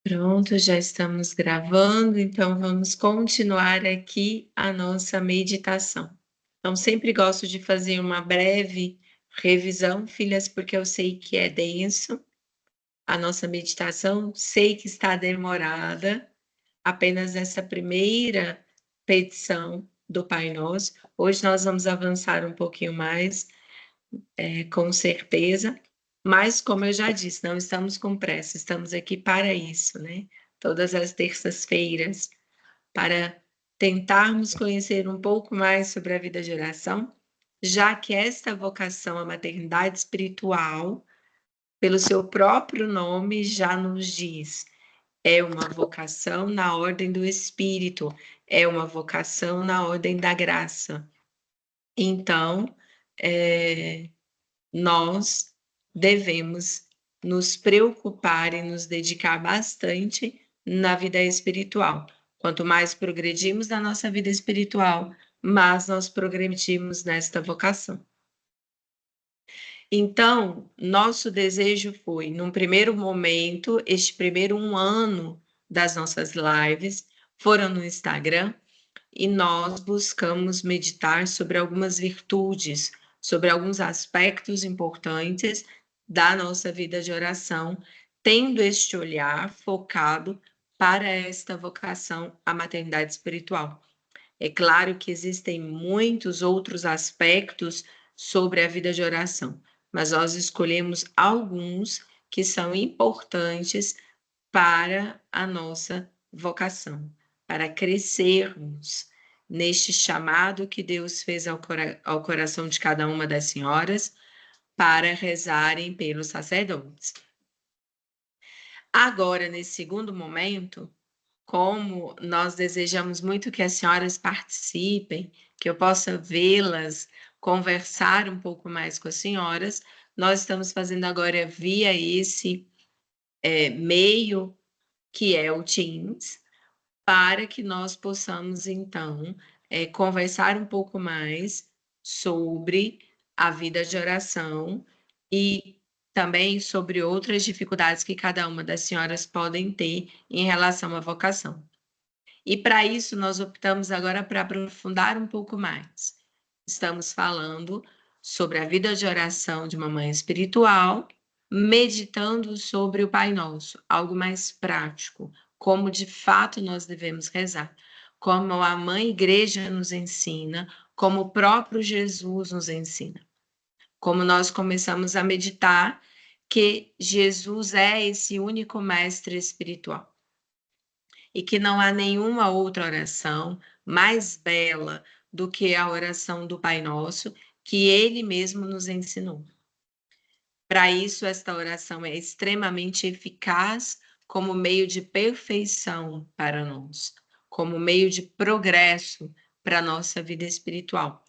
Pronto, já estamos gravando, então vamos continuar aqui a nossa meditação. Então, sempre gosto de fazer uma breve revisão, filhas, porque eu sei que é denso a nossa meditação, sei que está demorada, apenas essa primeira petição do Pai Nosso. Hoje nós vamos avançar um pouquinho mais, com certeza. Mas, como eu já disse, não estamos com pressa, estamos aqui para isso, né? Todas as terças-feiras, para tentarmos conhecer um pouco mais sobre a vida de oração, já que esta vocação à maternidade espiritual, pelo seu próprio nome, já nos diz, é uma vocação na ordem do Espírito, é uma vocação na ordem da graça. Então, nós devemos nos preocupar e nos dedicar bastante na vida espiritual. Quanto mais progredimos na nossa vida espiritual, mais nós progredimos nesta vocação. Então, nosso desejo foi, num primeiro momento, este primeiro 1 ano das nossas lives foram no Instagram, e nós buscamos meditar sobre algumas virtudes, sobre alguns aspectos importantes da nossa vida de oração, tendo este olhar focado para esta vocação à maternidade espiritual. É claro que existem muitos outros aspectos sobre a vida de oração, mas nós escolhemos alguns que são importantes para a nossa vocação, para crescermos neste chamado que Deus fez ao coração de cada uma das senhoras para rezarem pelos sacerdotes. Agora, nesse segundo momento, como nós desejamos muito que as senhoras participem, que eu possa vê-las, conversar um pouco mais com as senhoras, nós estamos fazendo agora via esse meio que é o Teams, para que nós possamos, então, conversar um pouco mais sobre a vida de oração e também sobre outras dificuldades que cada uma das senhoras podem ter em relação à vocação. E para isso nós optamos agora para aprofundar um pouco mais. Estamos falando sobre a vida de oração de uma mãe espiritual, meditando sobre o Pai Nosso, algo mais prático, como de fato nós devemos rezar, como a Mãe Igreja nos ensina, como o próprio Jesus nos ensina. Como nós começamos a meditar que Jesus é esse único mestre espiritual e que não há nenhuma outra oração mais bela do que a oração do Pai Nosso, que ele mesmo nos ensinou. Para isso, esta oração é extremamente eficaz como meio de perfeição para nós, como meio de progresso para a nossa vida espiritual,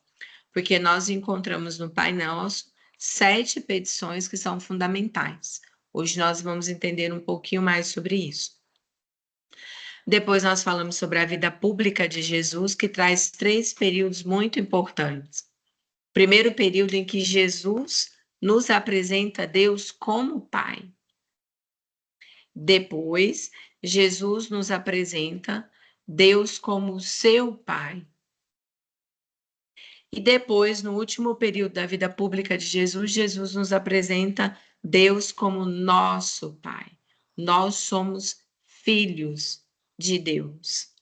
porque nós encontramos no Pai Nosso 7 petições que são fundamentais. Hoje nós vamos entender um pouquinho mais sobre isso. Depois nós falamos sobre a vida pública de Jesus, que traz 3 períodos muito importantes. Primeiro período em que Jesus nos apresenta Deus como Pai. Depois, Jesus nos apresenta Deus como seu Pai. E depois, no último período da vida pública de Jesus, Jesus nos apresenta Deus como nosso Pai. Nós somos filhos de Deus.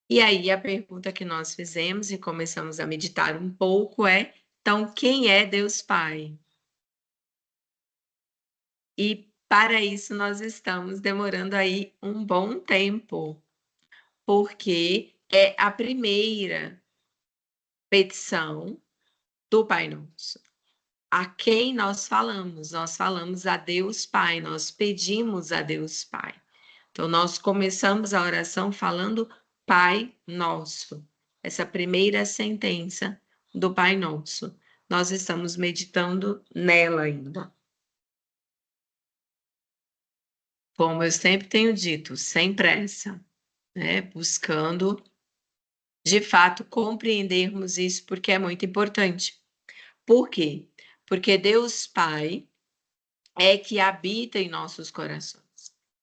E aí a pergunta que nós fizemos e começamos a meditar um pouco é, então, quem é Deus Pai? E para isso nós estamos demorando aí um bom tempo, porque é a primeira petição do Pai Nosso. A quem nós falamos? Nós falamos a Deus Pai, nós pedimos a Deus Pai. Então, nós começamos a oração falando Pai Nosso, essa primeira sentença do Pai Nosso. Nós estamos meditando nela ainda. Como eu sempre tenho dito, sem pressa, né? Buscando, de fato, compreendermos isso, porque é muito importante. Por quê? Porque Deus Pai é que habita em nossos corações.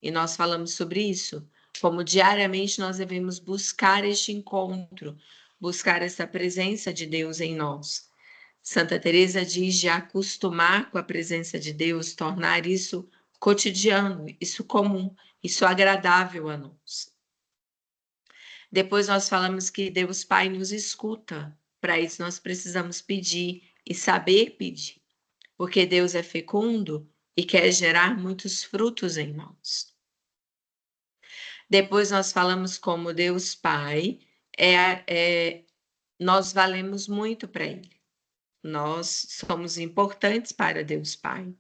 E nós falamos sobre isso, como diariamente nós devemos buscar este encontro, buscar essa presença de Deus em nós. Santa Teresa diz de acostumar com a presença de Deus, tornar isso cotidiano, isso comum, isso agradável a nós. Depois nós falamos que Deus Pai nos escuta. Para isso nós precisamos pedir e saber pedir, porque Deus é fecundo e quer gerar muitos frutos em nós. Depois nós falamos como Deus Pai, nós valemos muito para Ele. Nós somos importantes para Deus Pai.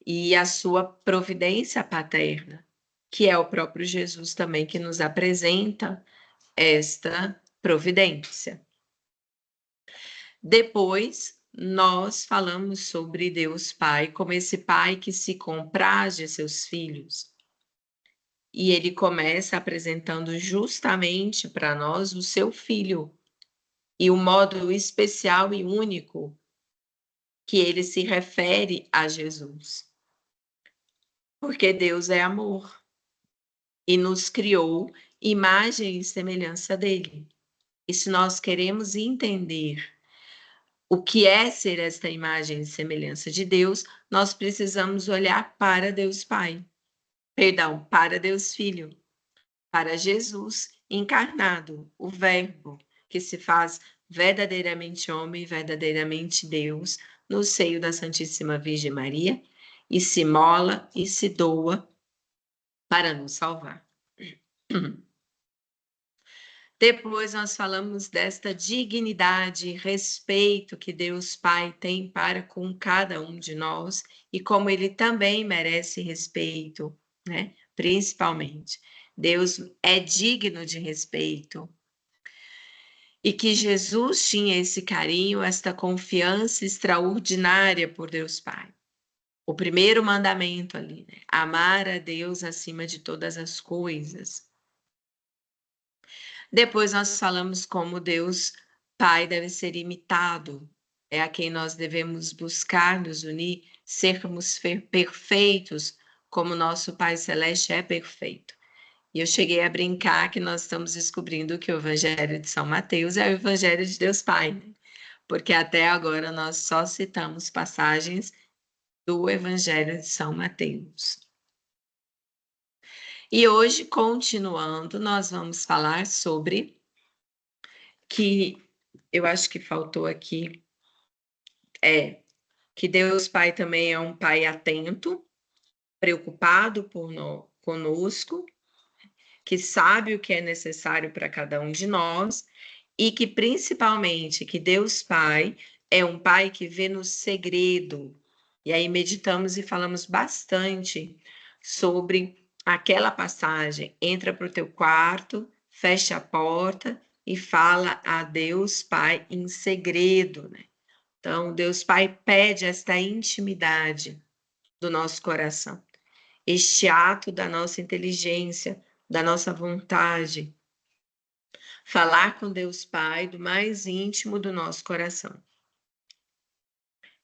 E a sua providência paterna, que é o próprio Jesus também que nos apresenta esta providência. Depois, nós falamos sobre Deus Pai, como esse Pai que se compraz de seus filhos. E ele começa apresentando justamente para nós o seu Filho e o modo especial e único que ele se refere a Jesus. Porque Deus é amor e nos criou imagem e semelhança dele. E se nós queremos entender o que é ser esta imagem e semelhança de Deus, nós precisamos olhar para Deus Pai. Perdão, para Deus Filho, para Jesus encarnado, o Verbo, que se faz verdadeiramente homem e verdadeiramente Deus, no seio da Santíssima Virgem Maria, e se mola e se doa para nos salvar. Depois nós falamos desta dignidade e respeito que Deus Pai tem para com cada um de nós e como ele também merece respeito, né? Principalmente. Deus é digno de respeito. E que Jesus tinha esse carinho, esta confiança extraordinária por Deus Pai. O primeiro mandamento ali, né? Amar a Deus acima de todas as coisas. Depois nós falamos como Deus Pai deve ser imitado, é a quem nós devemos buscar nos unir, sermos perfeitos, como nosso Pai Celeste é perfeito. E eu cheguei a brincar que nós estamos descobrindo que o Evangelho de São Mateus é o Evangelho de Deus Pai, né? Porque até agora nós só citamos passagens do Evangelho de São Mateus. E hoje, continuando, nós vamos falar sobre que eu acho que faltou aqui, que Deus Pai também é um Pai atento, preocupado conosco, que sabe o que é necessário para cada um de nós e que principalmente que Deus Pai é um Pai que vê no segredo. E aí meditamos e falamos bastante sobre aquela passagem, entra para o teu quarto, fecha a porta e fala a Deus Pai em segredo, né? Então, Deus Pai pede esta intimidade do nosso coração, este ato da nossa inteligência, da nossa vontade, falar com Deus Pai do mais íntimo do nosso coração.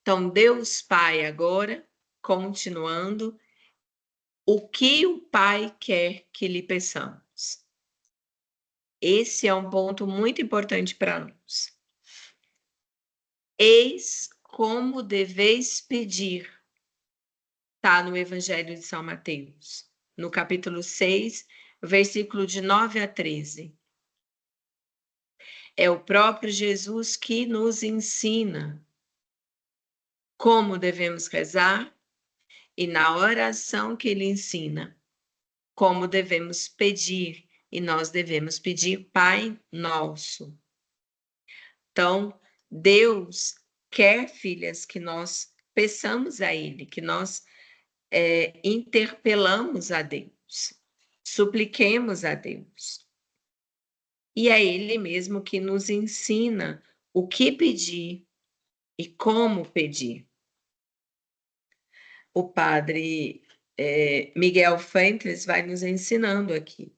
Então, Deus Pai agora, continuando, o que o Pai quer que lhe peçamos? Esse é um ponto muito importante para nós. Eis como deveis pedir. Está no Evangelho de São Mateus, no capítulo 6, versículo de 9 a 13. É o próprio Jesus que nos ensina como devemos rezar e na oração que ele ensina, como devemos pedir, e nós devemos pedir Pai Nosso. Então, Deus quer, filhas, que nós peçamos a Ele, que nós interpelamos a Deus, supliquemos a Deus. E é Ele mesmo que nos ensina o que pedir e como pedir. O padre Miguel Fuentes vai nos ensinando aqui,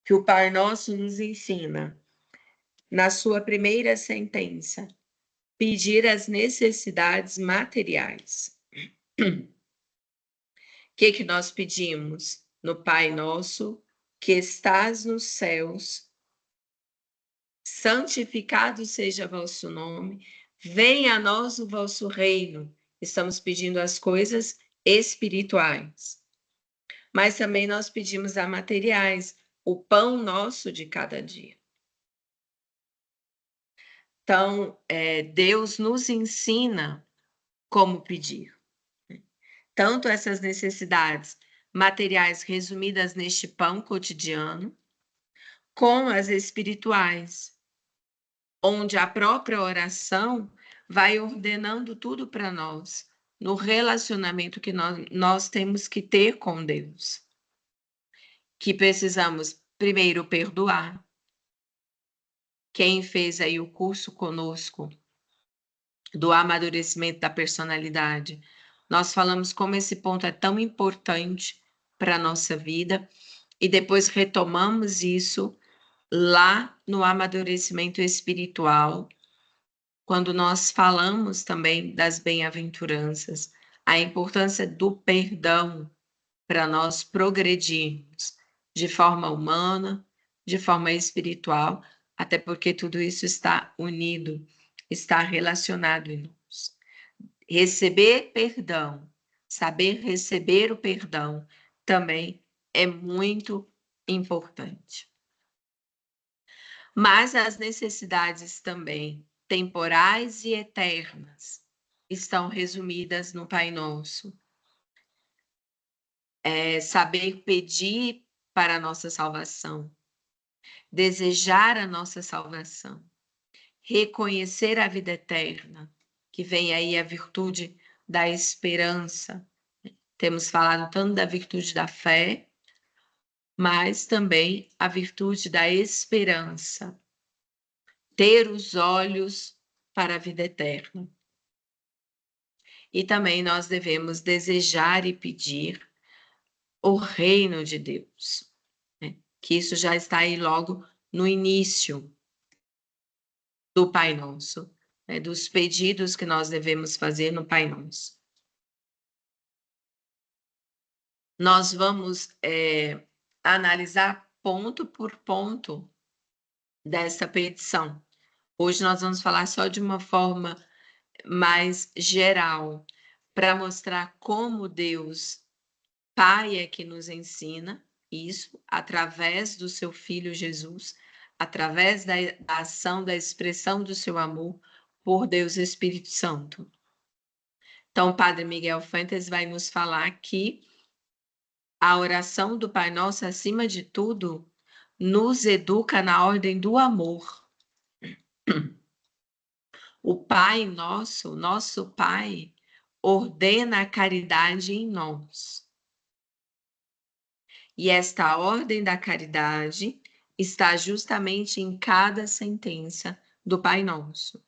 que o Pai Nosso nos ensina, na sua primeira sentença, pedir as necessidades materiais. O que nós pedimos? no Pai Nosso, que estás nos céus, santificado seja vosso nome, venha a nós o vosso reino. Estamos pedindo as coisas espirituais, mas também nós pedimos a materiais, o pão nosso de cada dia. Então, Deus nos ensina como pedir. Tanto essas necessidades materiais resumidas neste pão cotidiano, com as espirituais, onde a própria oração vai ordenando tudo para nós, no relacionamento que nós temos que ter com Deus. Que precisamos, primeiro, perdoar. Quem fez aí o curso conosco do amadurecimento da personalidade, nós falamos como esse ponto é tão importante para a nossa vida e depois retomamos isso lá no amadurecimento espiritual, quando nós falamos também das bem-aventuranças, a importância do perdão para nós progredirmos de forma humana, de forma espiritual, até porque tudo isso está unido, está relacionado em nós. Receber perdão, saber receber o perdão também é muito importante. Mas as necessidades também temporais e eternas estão resumidas no Pai Nosso. Saber pedir para a nossa salvação, desejar a nossa salvação, reconhecer a vida eterna, que vem aí a virtude da esperança. Temos falado tanto da virtude da fé, mas também a virtude da esperança. Ter os olhos para a vida eterna. E também nós devemos desejar e pedir o reino de Deus, né? Que isso já está aí logo no início do Pai Nosso, né? Dos pedidos que nós devemos fazer no Pai Nosso. Nós vamos analisar ponto por ponto dessa petição. Hoje nós vamos falar só de uma forma mais geral, para mostrar como Deus Pai é que nos ensina isso através do seu Filho Jesus, através da ação, da expressão do seu amor por Deus Espírito Santo. Então, o Padre Miguel Fuentes vai nos falar que a oração do Pai Nosso, acima de tudo, nos educa na ordem do amor. O Pai Nosso, nosso Pai, ordena a caridade em nós. E esta ordem da caridade está justamente em cada sentença do Pai Nosso.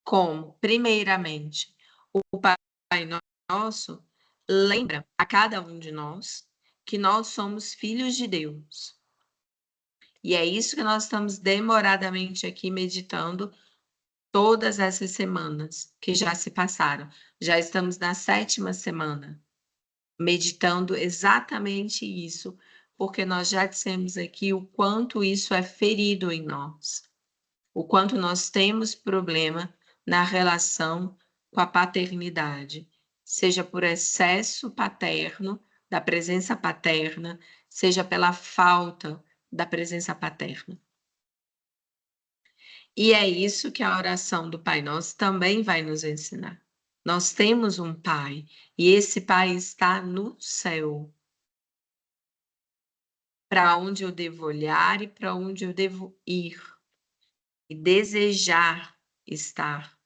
Como, primeiramente, o Pai Nosso lembra a cada um de nós que nós somos filhos de Deus. E é isso que nós estamos demoradamente aqui meditando todas essas semanas que já se passaram. Já estamos na 7ª semana, meditando exatamente isso, porque nós já dissemos aqui o quanto isso é ferido em nós, o quanto nós temos problema na relação com a paternidade, seja por excesso paterno, da presença paterna, seja pela falta da presença paterna. E é isso que a oração do Pai Nosso também vai nos ensinar. Nós temos um Pai, e esse Pai está no céu. Para onde eu devo olhar e para onde eu devo ir. E desejar estar.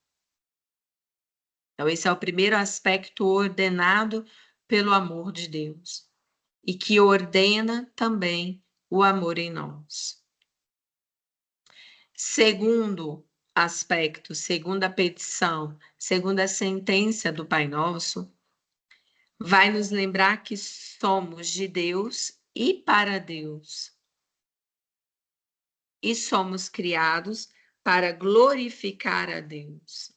Então, esse é o primeiro aspecto ordenado pelo amor de Deus. E que ordena também o amor em nós. Segundo aspecto, segunda petição, segunda sentença do Pai Nosso, vai nos lembrar que somos de Deus e para Deus. E somos criados para glorificar a Deus.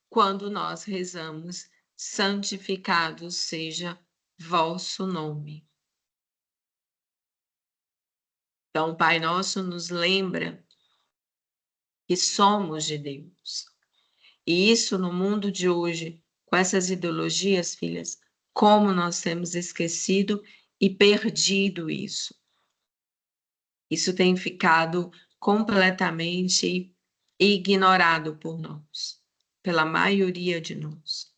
Quando nós rezamos, santificado seja vosso nome. Então, o Pai Nosso nos lembra que somos de Deus. E isso no mundo de hoje, com essas ideologias, filhas, como nós temos esquecido e perdido isso. Isso tem ficado completamente ignorado por nós, pela maioria de nós.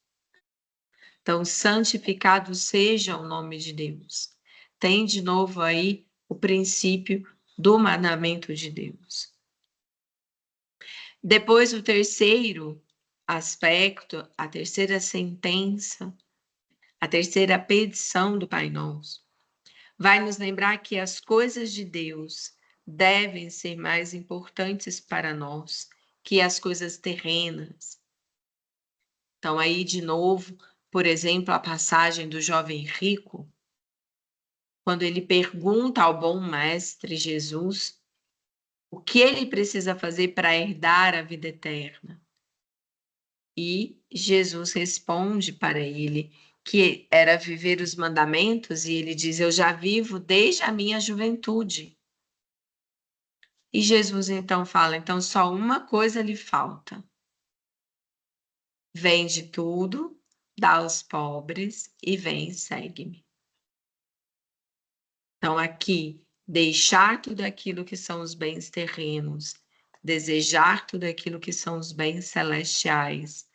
Então, santificado seja o nome de Deus. Tem de novo aí o princípio do mandamento de Deus. Depois, o terceiro aspecto, a terceira sentença, a terceira petição do Pai Nosso, vai nos lembrar que as coisas de Deus devem ser mais importantes para nós que as coisas terrenas. Então, aí, de novo, por exemplo, a passagem do jovem rico, quando ele pergunta ao bom mestre Jesus o que ele precisa fazer para herdar a vida eterna. E Jesus responde para ele que era viver os mandamentos, e ele diz: eu já vivo desde a minha juventude. E Jesus então fala: então só uma coisa lhe falta. Vende tudo, dá aos pobres e vem e segue-me. Então aqui, deixar tudo aquilo que são os bens terrenos, desejar tudo aquilo que são os bens celestiais,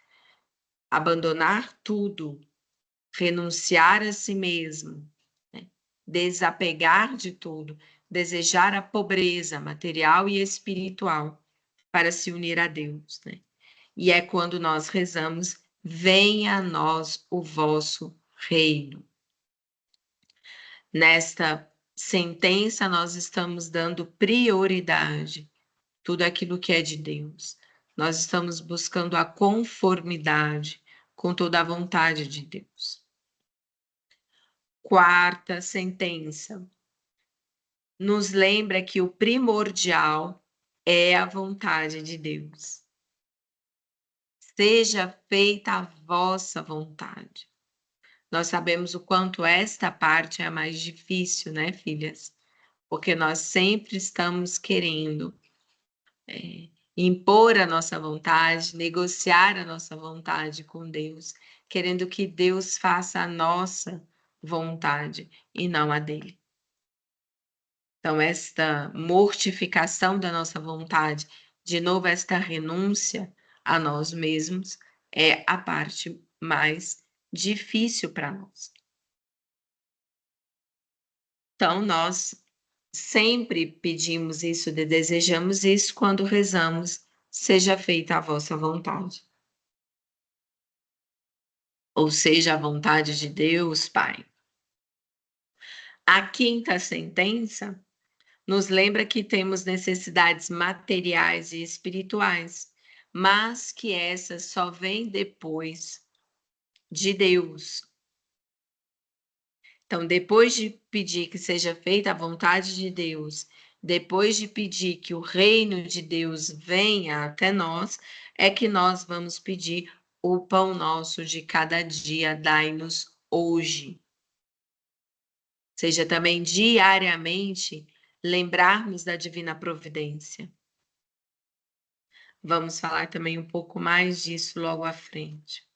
abandonar tudo, renunciar a si mesmo, né? Desapegar de tudo, desejar a pobreza material e espiritual para se unir a Deus, né? E é quando nós rezamos: venha a nós o vosso reino. Nesta sentença, nós estamos dando prioridade, tudo aquilo que é de Deus. Nós estamos buscando a conformidade com toda a vontade de Deus. Quarta sentença, nos lembra que o primordial é a vontade de Deus. Seja feita a vossa vontade. Nós sabemos o quanto esta parte é a mais difícil, né, filhas? Porque nós sempre estamos querendo impor a nossa vontade, negociar a nossa vontade com Deus, querendo que Deus faça a nossa vontade e não a dele. Então, esta mortificação da nossa vontade, de novo, esta renúncia a nós mesmos, é a parte mais difícil para nós. Então, nós sempre pedimos isso, desejamos isso quando rezamos, seja feita a vossa vontade. Ou seja, a vontade de Deus, Pai. A quinta sentença nos lembra que temos necessidades materiais e espirituais, mas que essas só vêm depois de Deus. Então, depois de pedir que seja feita a vontade de Deus, depois de pedir que o reino de Deus venha até nós, é que nós vamos pedir o pão nosso de cada dia, dai-nos hoje. Seja também diariamente lembrarmos da divina providência. Vamos falar também um pouco mais disso logo à frente.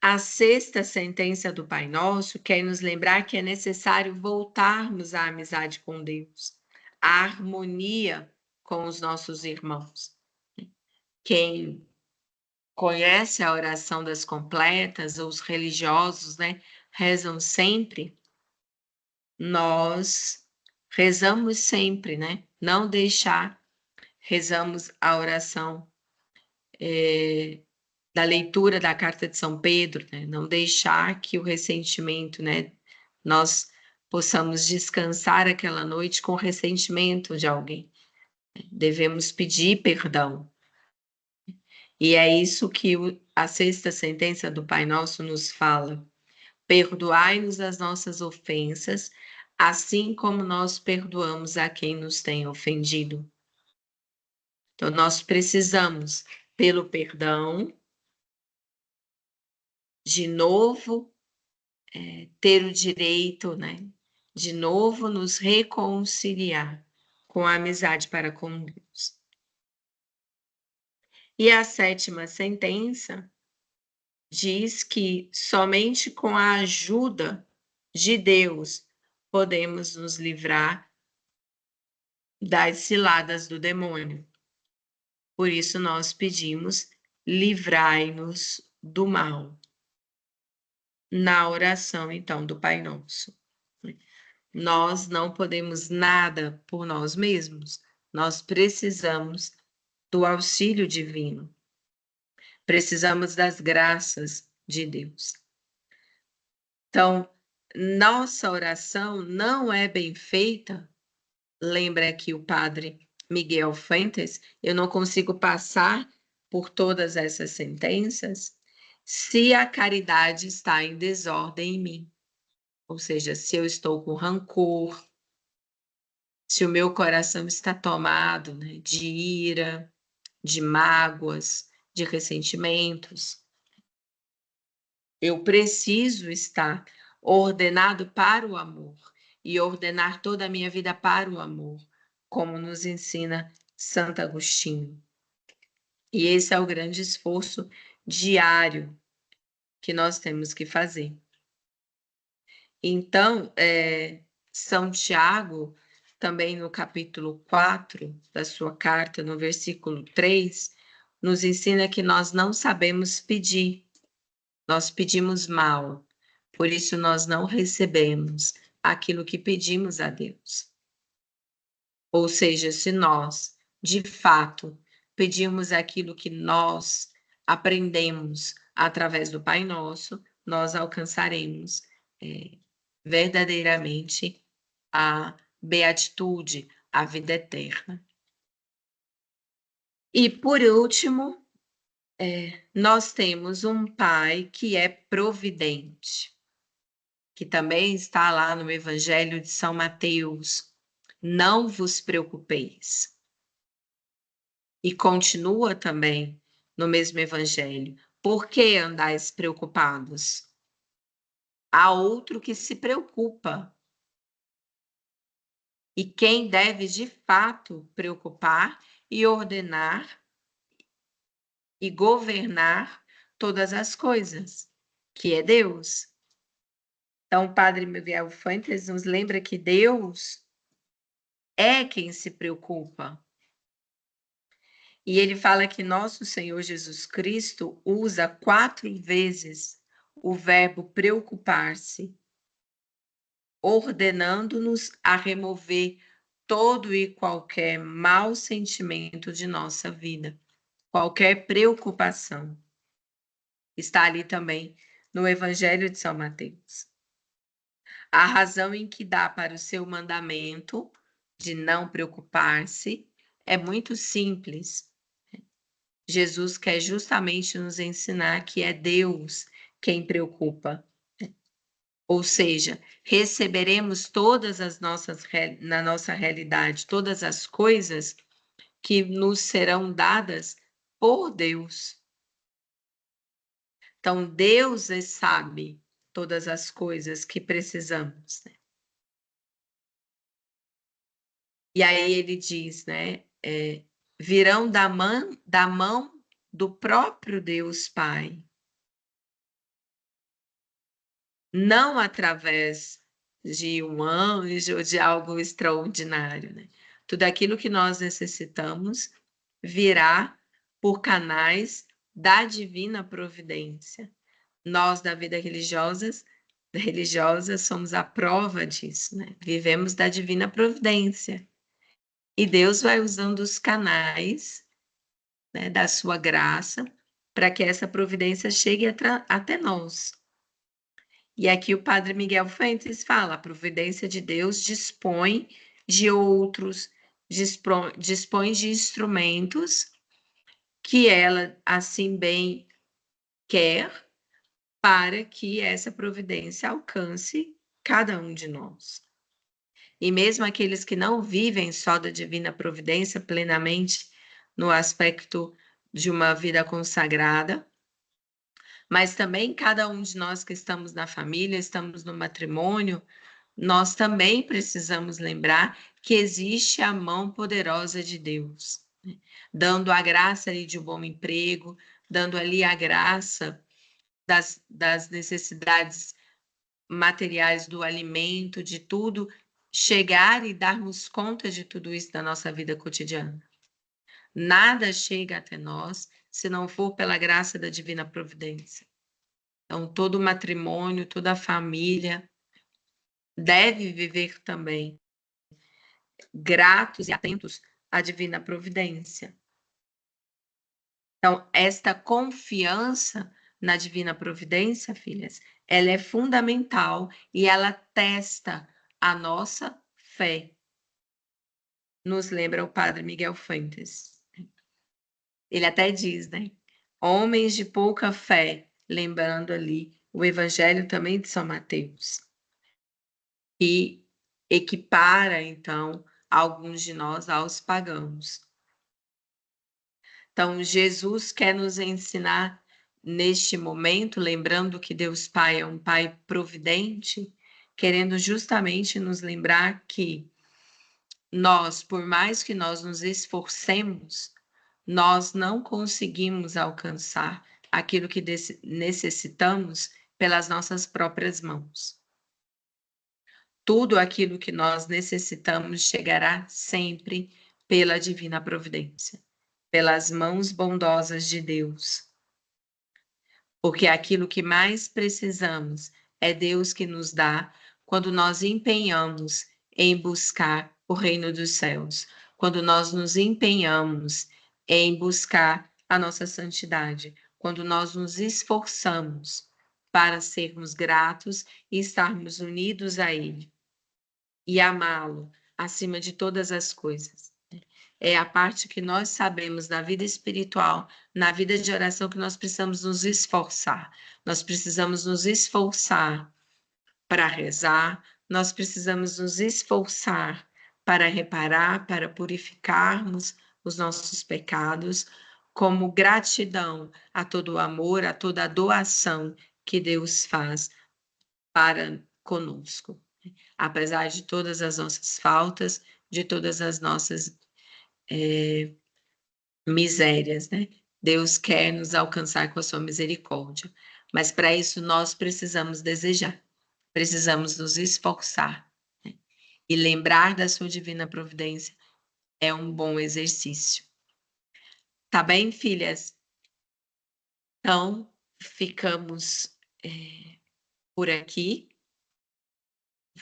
A sexta sentença do Pai Nosso quer nos lembrar que é necessário voltarmos à amizade com Deus, à harmonia com os nossos irmãos. Quem conhece a oração das completas, os religiosos, né, rezam sempre, nós rezamos sempre, né? Não deixar, rezamos a oração da leitura da carta de São Pedro, né? Não deixar que o ressentimento, né? Nós possamos descansar aquela noite com ressentimento de alguém. Devemos pedir perdão. E é isso que a sexta sentença do Pai Nosso nos fala. Perdoai-nos as nossas ofensas, assim como nós perdoamos a quem nos tem ofendido. Então, nós precisamos, pelo perdão, de novo, ter o direito, né, de novo nos reconciliar com a amizade para com Deus. E a 7ª sentença diz que somente com a ajuda de Deus podemos nos livrar das ciladas do demônio. Por isso nós pedimos: livrai-nos do mal. Na oração, então, do Pai Nosso. Nós não podemos nada por nós mesmos. Nós precisamos do auxílio divino. Precisamos das graças de Deus. Então, nossa oração não é bem feita. Lembra aqui o padre Miguel Fuentes, eu não consigo passar por todas essas sentenças se a caridade está em desordem em mim. Ou seja, se eu estou com rancor, se o meu coração está tomado, né, de ira, de mágoas, de ressentimentos. Eu preciso estar ordenado para o amor e ordenar toda a minha vida para o amor, como nos ensina Santo Agostinho. E esse é o grande esforço diário que nós temos que fazer. Então, São Tiago, também no capítulo 4 da sua carta, no versículo 3, nos ensina que nós não sabemos pedir, nós pedimos mal, por isso nós não recebemos aquilo que pedimos a Deus. Ou seja, se nós, de fato, pedirmos aquilo que nós aprendemos através do Pai Nosso, nós alcançaremos verdadeiramente a beatitude, a vida eterna. E, por último, nós temos um Pai que é providente, que também está lá no Evangelho de São Mateus. Não vos preocupeis. E continua também no mesmo Evangelho. Por que andais preocupados? Há outro que se preocupa. E quem deve de fato preocupar e ordenar e governar todas as coisas, que é Deus. Então, o Padre Miguel Fuentes nos lembra que Deus é quem se preocupa. E ele fala que nosso Senhor Jesus Cristo usa 4 vezes o verbo preocupar-se, ordenando-nos a remover todo e qualquer mau sentimento de nossa vida, qualquer preocupação. Está ali também no Evangelho de São Mateus. A razão em que dá para o seu mandamento de não preocupar-se é muito simples. Jesus quer justamente nos ensinar que é Deus quem preocupa. Ou seja, receberemos todas as na nossa realidade, todas as coisas que nos serão dadas por Deus. Então, Deus sabe todas as coisas que precisamos, né? E aí ele diz, né? Virão da mão do próprio Deus Pai. Não através de um anjo ou de algo extraordinário, né? Tudo aquilo que nós necessitamos virá por canais da divina providência. Nós, da vida religiosa, somos a prova disso, né? Vivemos da divina providência. E Deus vai usando os canais, né, da sua graça para que essa providência chegue até nós. E aqui o Padre Miguel Fuentes fala, a providência de Deus dispõe de outros, dispõe de instrumentos que ela assim bem quer para que essa providência alcance cada um de nós. E mesmo aqueles que não vivem só da divina providência plenamente no aspecto de uma vida consagrada, mas também cada um de nós que estamos na família, estamos no matrimônio, nós também precisamos lembrar que existe a mão poderosa de Deus, né? Dando a graça ali de um bom emprego, dando ali a graça das necessidades materiais do alimento, de tudo, chegar e darmos conta de tudo isso da nossa vida cotidiana. Nada chega até nós se não for pela graça da divina providência. Então, todo matrimônio, toda família deve viver também gratos e atentos à divina providência. Então, esta confiança na divina providência, filhas, ela é fundamental e ela testa a nossa fé. Nos lembra o padre Miguel Fuentes. Ele até diz, né? Homens de pouca fé, lembrando ali o Evangelho também de São Mateus, que equipara, então, alguns de nós aos pagãos. Então, Jesus quer nos ensinar neste momento, lembrando que Deus Pai é um Pai providente, querendo justamente nos lembrar que nós, por mais que nós nos esforcemos, nós não conseguimos alcançar aquilo que necessitamos pelas nossas próprias mãos. Tudo aquilo que nós necessitamos chegará sempre pela divina providência, pelas mãos bondosas de Deus. Porque aquilo que mais precisamos é Deus que nos dá quando nós empenhamos em buscar o reino dos céus, quando nós nos empenhamos em buscar a nossa santidade, quando nós nos esforçamos para sermos gratos e estarmos unidos a Ele e amá-lo acima de todas as coisas. É a parte que nós sabemos da vida espiritual, na vida de oração, que nós precisamos nos esforçar. Nós precisamos nos esforçar para rezar, nós precisamos nos esforçar para reparar, para purificarmos os nossos pecados, como gratidão a todo o amor, a toda a doação que Deus faz para conosco. Apesar de todas as nossas faltas, de todas as nossas misérias, né? Deus quer nos alcançar com a sua misericórdia, mas para isso nós precisamos desejar, precisamos nos esforçar, né? E lembrar da sua divina providência é um bom exercício. Tá bem, filhas? Então, ficamos por aqui.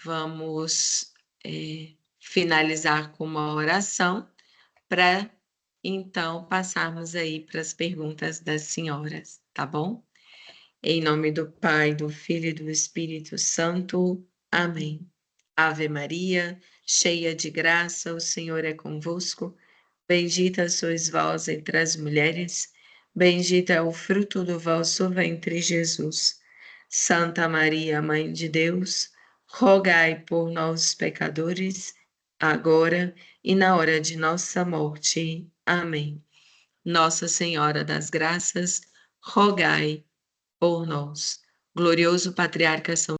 Vamos finalizar com uma oração para então passarmos aí para as perguntas das senhoras, tá bom? Em nome do Pai, do Filho e do Espírito Santo. Amém. Ave Maria, cheia de graça, o Senhor é convosco. Bendita sois vós entre as mulheres, bendito é o fruto do vosso ventre, Jesus. Santa Maria, Mãe de Deus, rogai por nós, pecadores, agora e na hora de nossa morte. Amém. Nossa Senhora das Graças, rogai por nós. Glorioso Patriarca São